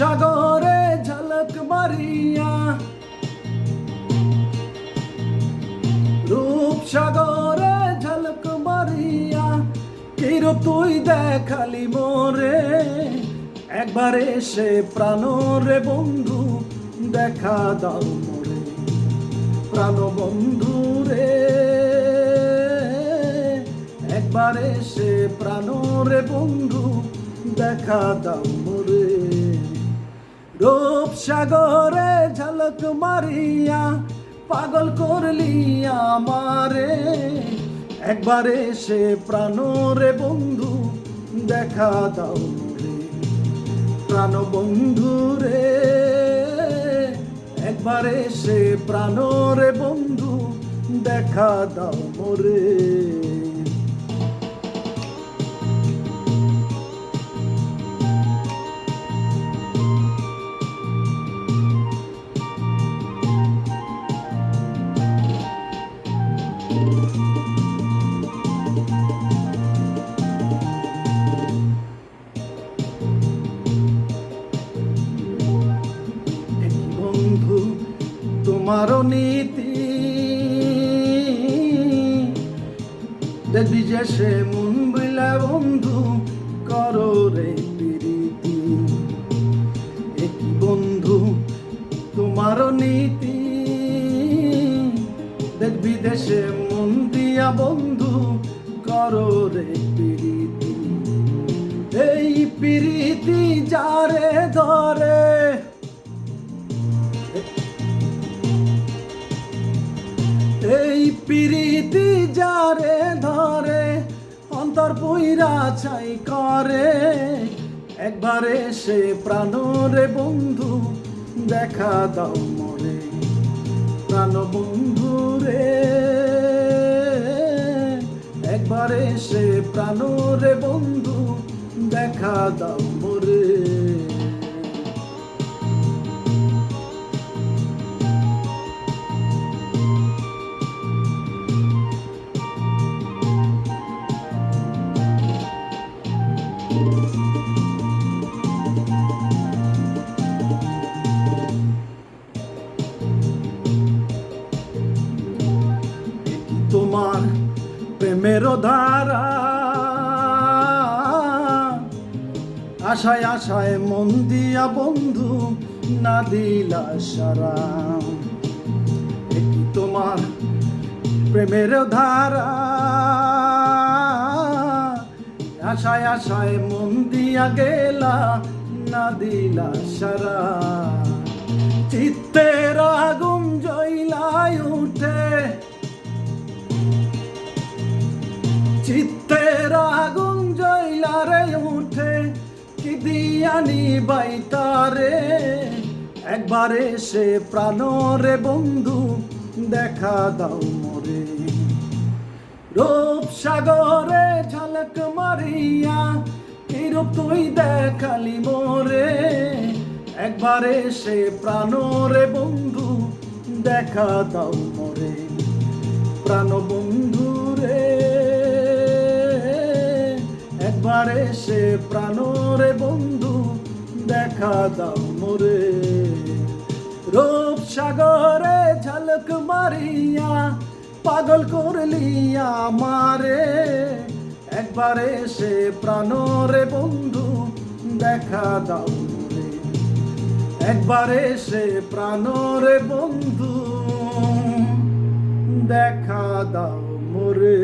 রূপসাগরে ঝলক মারিয়া, রূপসাগরে ঝলক মারিয়া কিরূপ তুই দেখালি মোরে। একবার এসে প্রাণরে বন্ধু দেখা দাও মোরে, প্রাণ বন্ধু রে। একবার এসে প্রাণরে বন্ধু দেখা দাও মোরে। রূপসাগরে ঝলক মারিয়া পাগল করলি আমারে। একবার এসে প্রাণরে বন্ধু দেখা দাও মোরে, প্রাণ বন্ধু রে। একবার এসে প্রাণরে বন্ধু দেখা দাও মোরে। বন্ধু তোমার নীতি দেখবি যে সে মন বইলা বন্ধু করো রে প্রীতি। একই বন্ধু তোমার নীতি দেখবি দেশে মন দিয়া বন্ধু করো রে প্রীতি। এই প্রীতি যারে ধরে, এই প্রীতি যারে ধরে অন্তর পুইরা ছাই করে। একবার এসে প্রাণরে বন্ধু দেখা দাও মোরে, প্রাণ বন্ধু রে। একবার এসে প্রাণরে বন্ধু দেখা দাও মোরে। তোমার প্রেমের ধারা আশায় আশায় মন দিয়া বন্ধু না দিলা সারা। তোমার প্রেমের ধারা আশায় আশায় মন দিয়া গেলা না দিলা সারা। চিত্তের আগুন জ্বলাই উঠে, চিত্তের আগুন জ্বলারে উঠে কি দিয়ানি বাইতারে। একবার এসে প্রাণরে বন্ধু দেখা দাও মোরে। রূপসাগরে ঝলক মারিয়া কিরূপ তুই দেখালি মোরে। একবার এসে প্রাণরে বন্ধু দেখা দাও মোরে, প্রাণ বন্ধু রে। একবার এসে প্রাণরে বন্ধু দেখা দাও মোরে। রূপসাগরে ঝলক মারিয়া পাগল করলি আমারে। একবার এসে প্রাণরে বন্ধু দেখা দাও মোরে। একবার এসে প্রাণরে বন্ধু দেখা দাও মোরে।